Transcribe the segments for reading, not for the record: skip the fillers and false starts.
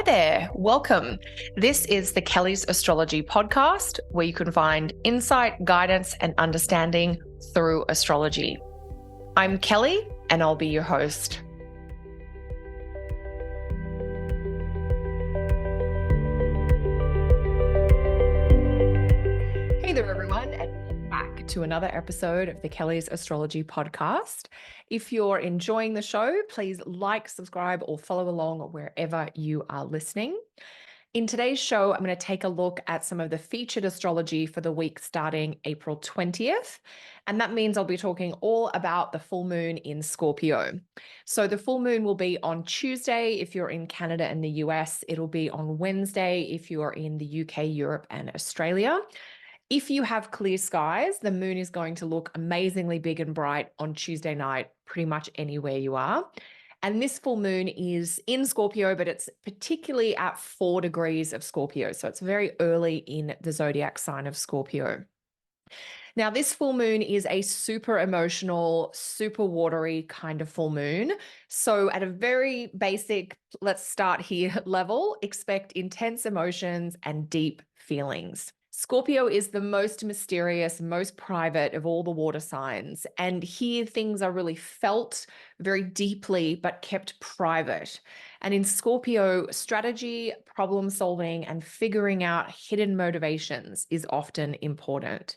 Hi there, welcome. This is the Kelly's Astrology podcast, where you can find insight, guidance, and understanding through astrology. I'm Kelly, and I'll be your host. Hey there, everyone, and welcome back to another episode of the Kelly's Astrology podcast. If you're enjoying the show, please like, subscribe, or follow along wherever you are listening. In today's show, I'm going to take a look at some of the featured astrology for the week starting April 20th. And that means I'll be talking all about the full moon in Scorpio. So the full moon will be on Tuesday if you're in Canada and the US. It'll be on Wednesday if you are in the UK, Europe, and Australia. If you have clear skies, the moon is going to look amazingly big and bright on Tuesday night, pretty much anywhere you are. And this full moon is in Scorpio, but it's particularly at 4 degrees of Scorpio. So it's very early in the zodiac sign of Scorpio. Now, this full moon is a super emotional, super watery kind of full moon. So at a very basic, let's start here level, expect intense emotions and deep feelings. Scorpio is the most mysterious, most private of all the water signs. And here things are really felt very deeply, but kept private. And in Scorpio, strategy, problem solving, and figuring out hidden motivations is often important.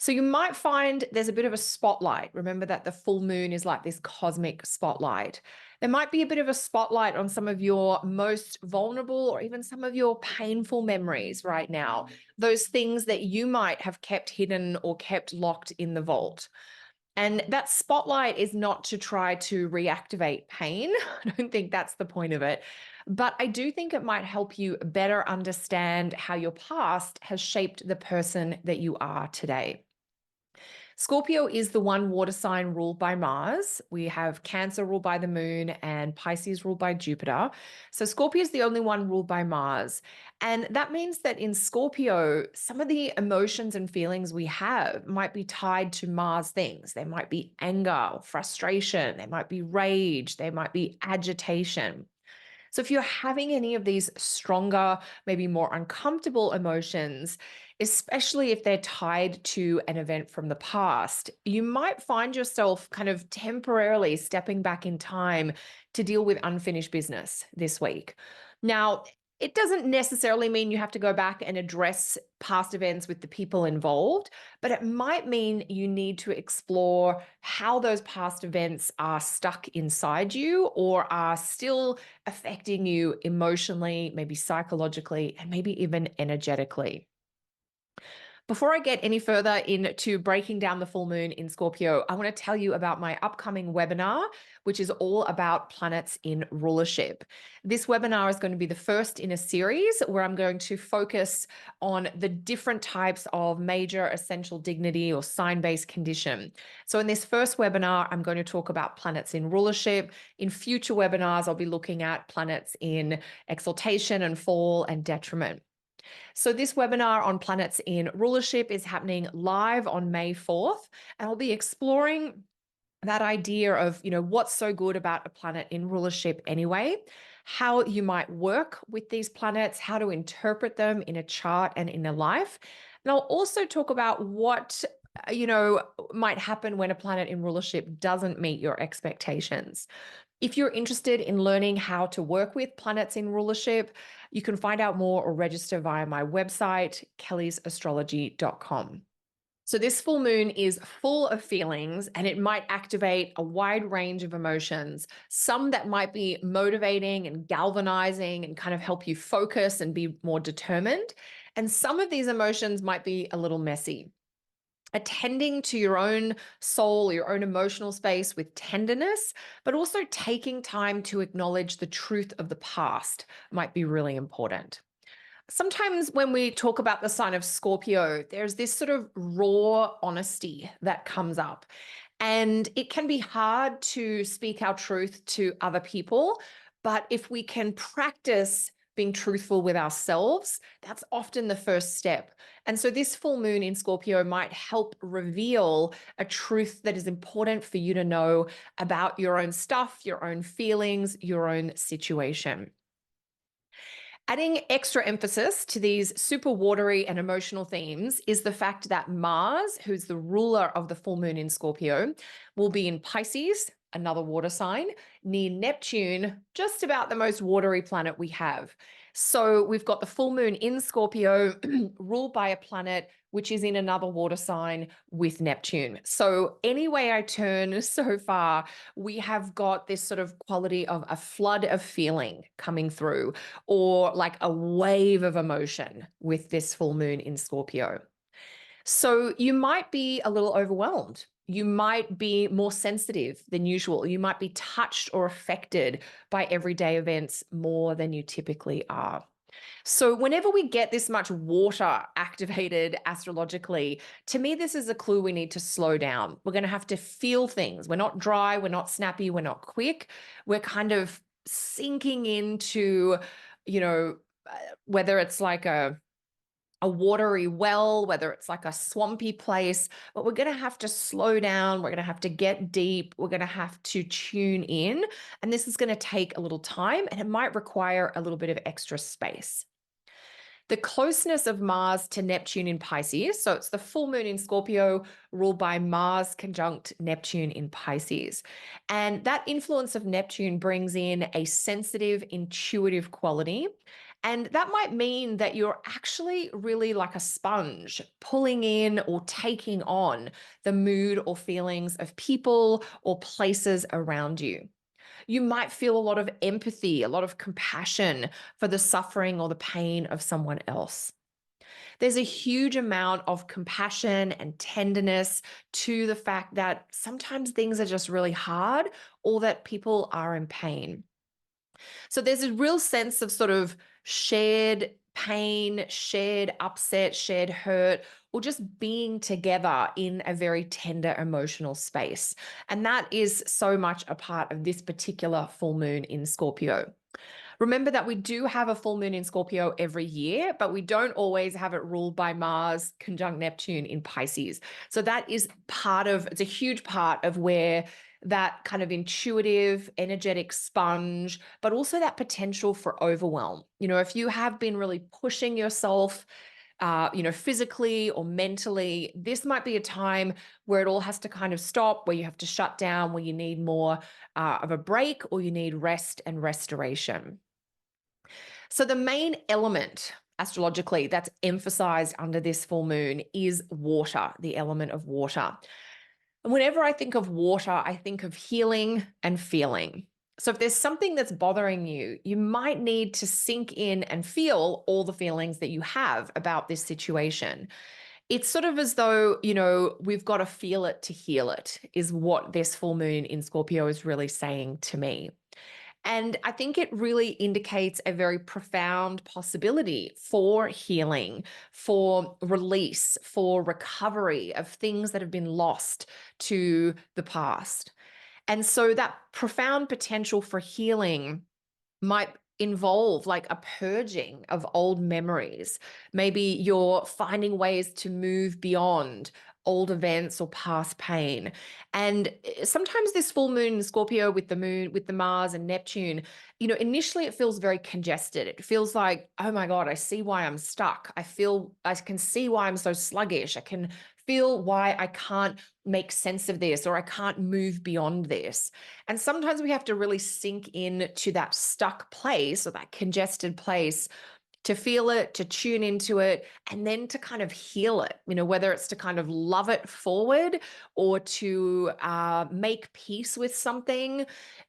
So you might find there's a bit of a spotlight. Remember that the full moon is like this cosmic spotlight. There might be a bit of a spotlight on some of your most vulnerable or even some of your painful memories right now. Those things that you might have kept hidden or kept locked in the vault. And that spotlight is not to try to reactivate pain. I don't think that's the point of it. But I do think it might help you better understand how your past has shaped the person that you are today. Scorpio is the one water sign ruled by Mars. We have Cancer ruled by the moon and Pisces ruled by Jupiter. So Scorpio is the only one ruled by Mars. And that means that in Scorpio, some of the emotions and feelings we have might be tied to Mars things. There might be anger, frustration, there might be rage, there might be agitation. So if you're having any of these stronger, maybe more uncomfortable emotions, especially if they're tied to an event from the past, you might find yourself kind of temporarily stepping back in time to deal with unfinished business this week. Now, it doesn't necessarily mean you have to go back and address past events with the people involved, but it might mean you need to explore how those past events are stuck inside you or are still affecting you emotionally, maybe psychologically, and maybe even energetically. Before I get any further into breaking down the full moon in Scorpio, I want to tell you about my upcoming webinar, which is all about planets in rulership. This webinar is going to be the first in a series where I'm going to focus on the different types of major essential dignity or sign-based condition. So in this first webinar, I'm going to talk about planets in rulership. In future webinars, I'll be looking at planets in exaltation and fall and detriment. So this webinar on planets in rulership is happening live on May 4th, and I'll be exploring that idea of, what's so good about a planet in rulership anyway, how you might work with these planets, how to interpret them in a chart and in a life. And I'll also talk about what might happen when a planet in rulership doesn't meet your expectations. If you're interested in learning how to work with planets in rulership, you can find out more or register via my website, kellysastrology.com. So this full moon is full of feelings and it might activate a wide range of emotions, some that might be motivating and galvanizing and kind of help you focus and be more determined. And some of these emotions might be a little messy. Attending to your own soul, your own emotional space with tenderness, but also taking time to acknowledge the truth of the past might be really important. Sometimes when we talk about the sign of Scorpio, there's this sort of raw honesty that comes up. And it can be hard to speak our truth to other people, but if we can practice being truthful with ourselves, that's often the first step. And so this full moon in Scorpio might help reveal a truth that is important for you to know about your own stuff, your own feelings, your own situation. Adding extra emphasis to these super watery and emotional themes is the fact that Mars, who's the ruler of the full moon in Scorpio, will be in Pisces, another water sign, near Neptune, just about the most watery planet we have. So we've got the full moon in Scorpio, ruled by a planet which is in another water sign with Neptune. So any way I turn so far, we have got this sort of quality of a flood of feeling coming through, or like a wave of emotion with this full moon in Scorpio. So you might be a little overwhelmed. You might be more sensitive than usual. You might be touched or affected by everyday events more than you typically are. So whenever we get this much water activated astrologically, to me, this is a clue we need to slow down. We're going to have to feel things. We're not dry, we're not snappy, we're not quick. We're kind of sinking into, you know, whether it's like a watery well, whether it's like a swampy place, but we're going to have to slow down. We're going to have to get deep. We're going to have to tune in. And this is going to take a little time, and it might require a little bit of extra space. The closeness of Mars to Neptune in Pisces, so it's the full moon in Scorpio ruled by Mars conjunct Neptune in Pisces. And that influence of Neptune brings in a sensitive, intuitive quality. And that might mean that you're actually really like a sponge, pulling in or taking on the mood or feelings of people or places around you. You might feel a lot of empathy, a lot of compassion for the suffering or the pain of someone else. There's a huge amount of compassion and tenderness to the fact that sometimes things are just really hard, or that people are in pain. So there's a real sense of sort of shared pain, shared upset, shared hurt, or just being together in a very tender emotional space. And that is so much a part of this particular full moon in Scorpio. Remember that we do have a full moon in Scorpio every year, but we don't always have it ruled by Mars conjunct Neptune in Pisces. So that is it's a huge part of where that kind of intuitive, energetic sponge, but also that potential for overwhelm. If you have been really pushing yourself, physically or mentally, this might be a time where it all has to kind of stop, where you have to shut down, where you need more of a break, or you need rest and restoration. So the main element astrologically that's emphasized under this full moon is water, the element of water. And whenever I think of water, I think of healing and feeling. So if there's something that's bothering you, you might need to sink in and feel all the feelings that you have about this situation. It's sort of as though, we've got to feel it to heal it, is what this full moon in Scorpio is really saying to me. And I think it really indicates a very profound possibility for healing, for release, for recovery of things that have been lost to the past. And so that profound potential for healing might involve like a purging of old memories. Maybe you're finding ways to move beyond old events or past pain. And sometimes this full moon in Scorpio with the moon, with the Mars and Neptune, initially it feels very congested. It feels like, oh my God, I see why I'm stuck. I can see why I'm so sluggish. I can feel why I can't make sense of this, or I can't move beyond this. And sometimes we have to really sink in to that stuck place, or that congested place, to feel it, to tune into it, and then to kind of heal it, whether it's to kind of love it forward, or to make peace with something,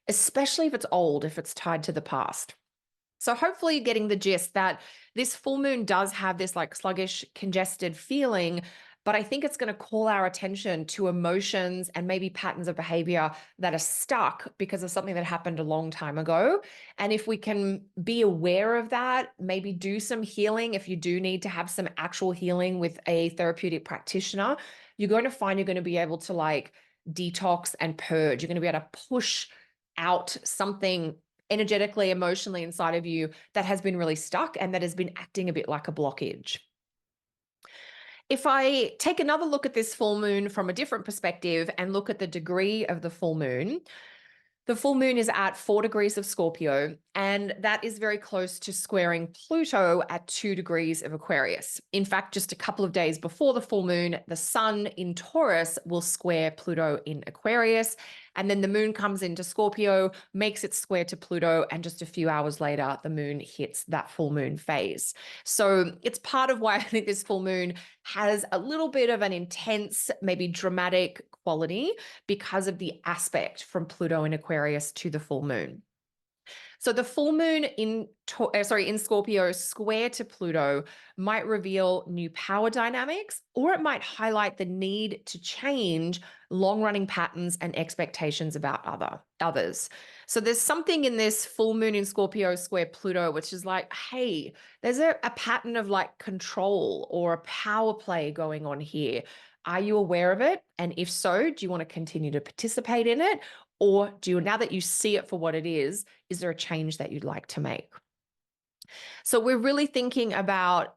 especially if it's old, if it's tied to the past. So hopefully you're getting the gist that this full moon does have this like sluggish, congested feeling, but I think it's going to call our attention to emotions and maybe patterns of behavior that are stuck because of something that happened a long time ago. And if we can be aware of that, maybe do some healing. If you do need to have some actual healing with a therapeutic practitioner, you're going to find you're going to be able to like detox and purge. You're going to be able to push out something energetically, emotionally inside of you that has been really stuck and that has been acting a bit like a blockage. If I take another look at this full moon from a different perspective and look at the degree of the full moon is at 4 degrees of Scorpio, And that is very close to squaring Pluto at 2 degrees of Aquarius. In fact, just a couple of days before the full moon, the sun in Taurus will square Pluto in Aquarius. And then the moon comes into Scorpio, makes it square to Pluto, and just a few hours later, the moon hits that full moon phase. So it's part of why I think this full moon has a little bit of an intense, maybe dramatic quality because of the aspect from Pluto in Aquarius to the full moon. So the full moon in Scorpio square to Pluto might reveal new power dynamics, or it might highlight the need to change long-running patterns and expectations about others. So there's something in this full moon in Scorpio square Pluto, which is like, hey, there's a pattern of like control or a power play going on here. Are you aware of it? And if so, do you want to continue to participate in it? Or do you, now that you see it for what it is there a change that you'd like to make? So we're really thinking about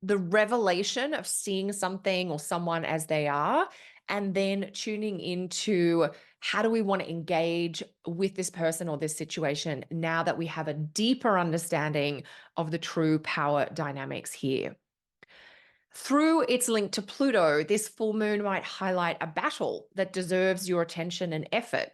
the revelation of seeing something or someone as they are, and then tuning into how do we want to engage with this person or this situation now that we have a deeper understanding of the true power dynamics here. Through its link to Pluto, this full moon might highlight a battle that deserves your attention and effort.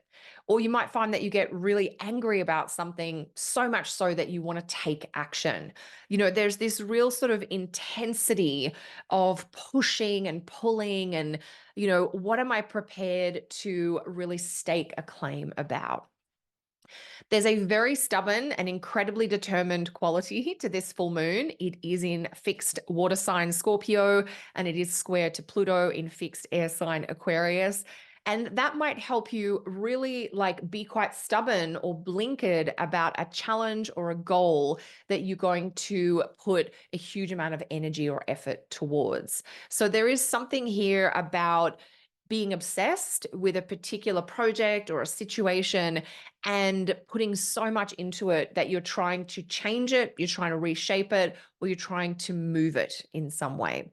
Or you might find that you get really angry about something, so much so that you want to take action. You know, there's this real sort of intensity of pushing and pulling, and, you know, what am I prepared to really stake a claim about? There's a very stubborn and incredibly determined quality to this full moon. It is in fixed water sign Scorpio, and it is square to Pluto in fixed air sign Aquarius. And that might help you really like be quite stubborn or blinkered about a challenge or a goal that you're going to put a huge amount of energy or effort towards. So there is something here about being obsessed with a particular project or a situation and putting so much into it that you're trying to change it, you're trying to reshape it, or you're trying to move it in some way.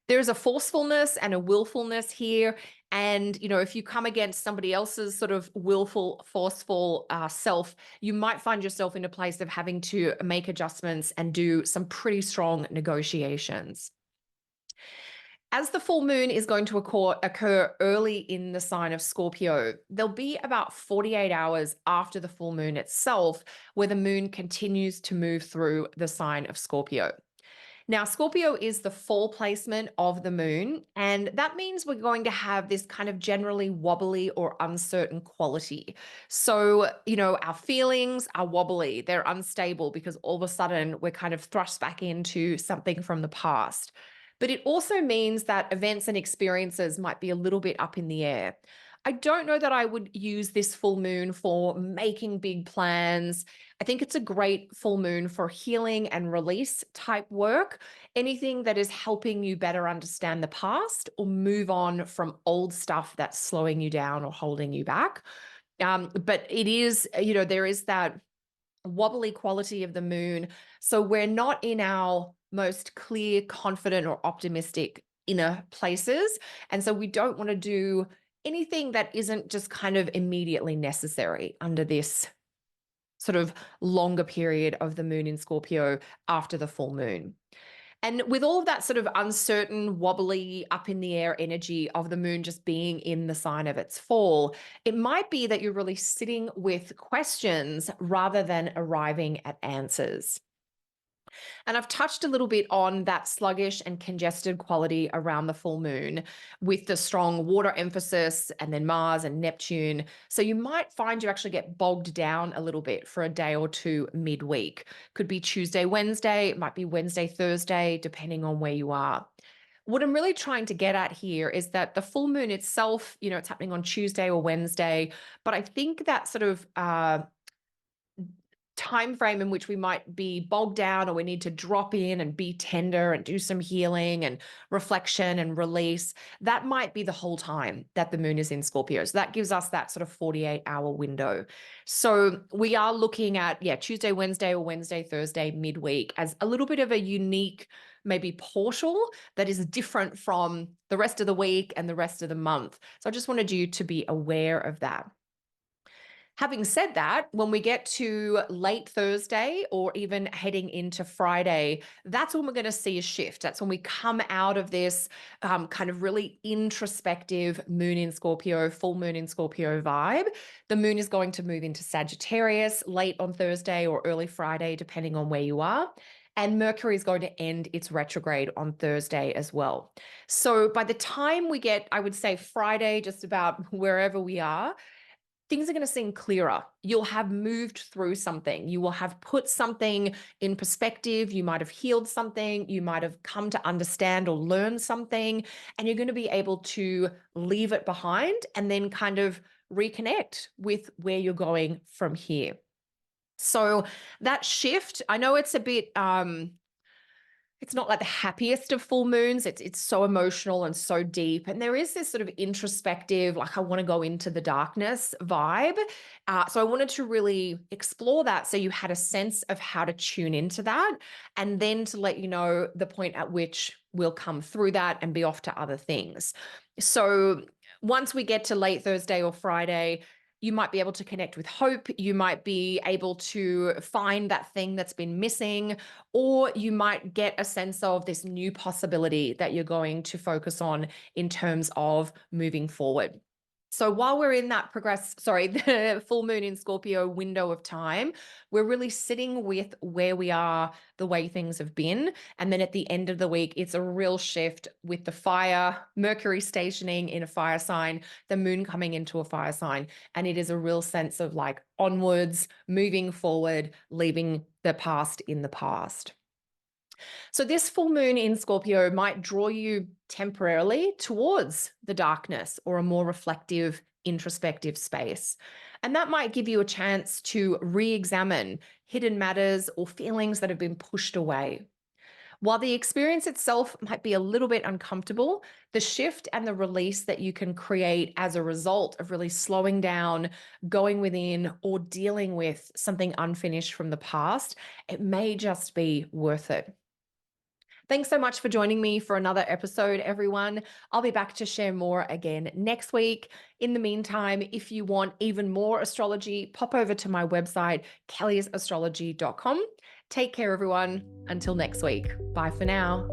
There's a forcefulness and a willfulness here. And, you know, if you come against somebody else's sort of willful, forceful self, you might find yourself in a place of having to make adjustments and do some pretty strong negotiations. As the full moon is going to occur early in the sign of Scorpio, there'll be about 48 hours after the full moon itself where the moon continues to move through the sign of Scorpio. Now, Scorpio is the fall placement of the moon, and that means we're going to have this kind of generally wobbly or uncertain quality. So, you know, our feelings are wobbly, they're unstable because all of a sudden we're kind of thrust back into something from the past. But it also means that events and experiences might be a little bit up in the air. I don't know that I would use this full moon for making big plans. I think it's a great full moon for healing and release type work, anything that is helping you better understand the past or move on from old stuff that's slowing you down or holding you back. But it is, you know, there is that wobbly quality of the moon. So we're not in our most clear, confident, or optimistic inner places. And so we don't want to do anything that isn't just kind of immediately necessary under this sort of longer period of the moon in Scorpio after the full moon. And with all of that sort of uncertain, wobbly, up in the air energy of the moon just being in the sign of its fall, it might be that you're really sitting with questions rather than arriving at answers. And I've touched a little bit on that sluggish and congested quality around the full moon with the strong water emphasis and then Mars and Neptune. So you might find you actually get bogged down a little bit for a day or two midweek. Could be Tuesday, Wednesday, it might be Wednesday, Thursday, depending on where you are. What I'm really trying to get at here is that the full moon itself, you know, it's happening on Tuesday or Wednesday, but I think that sort of time frame in which we might be bogged down or we need to drop in and be tender and do some healing and reflection and release, that might be the whole time that the moon is in Scorpio. So that gives us that sort of 48-hour window. So we are looking at, Tuesday, Wednesday, or Wednesday, Thursday, midweek as a little bit of a unique maybe portal that is different from the rest of the week and the rest of the month. So I just wanted you to be aware of that. Having said that, when we get to late Thursday or even heading into Friday, that's when we're going to see a shift. That's when we come out of this kind of really introspective moon in Scorpio, full moon in Scorpio vibe. The moon is going to move into Sagittarius late on Thursday or early Friday, depending on where you are. And Mercury is going to end its retrograde on Thursday as well. So by the time we get, I would say Friday, just about wherever we are, things are going to seem clearer. You'll have moved through something. You will have put something in perspective. You might have healed something. You might have come to understand or learn something, and you're going to be able to leave it behind and then kind of reconnect with where you're going from here. So that shift, I know it's a bit it's not like the happiest of full moons. It's so emotional and so deep. And there is this sort of introspective, like I want to go into the darkness vibe. So I wanted to really explore that so you had a sense of how to tune into that, and then to let you know the point at which we'll come through that and be off to other things. So once we get to late Thursday or Friday, you might be able to connect with hope. You might be able to find that thing that's been missing, or you might get a sense of this new possibility that you're going to focus on in terms of moving forward. So while we're in that the full moon in Scorpio window of time, we're really sitting with where we are, the way things have been. And then at the end of the week, it's a real shift with the fire, Mercury stationing in a fire sign, the moon coming into a fire sign. And it is a real sense of like onwards, moving forward, leaving the past in the past. So this full moon in Scorpio might draw you temporarily towards the darkness or a more reflective, introspective space. And that might give you a chance to re-examine hidden matters or feelings that have been pushed away. While the experience itself might be a little bit uncomfortable, the shift and the release that you can create as a result of really slowing down, going within, or dealing with something unfinished from the past, it may just be worth it. Thanks so much for joining me for another episode, everyone. I'll be back to share more again next week. In the meantime, if you want even more astrology, pop over to my website, kellysastrology.com. Take care, everyone. Until next week. Bye for now.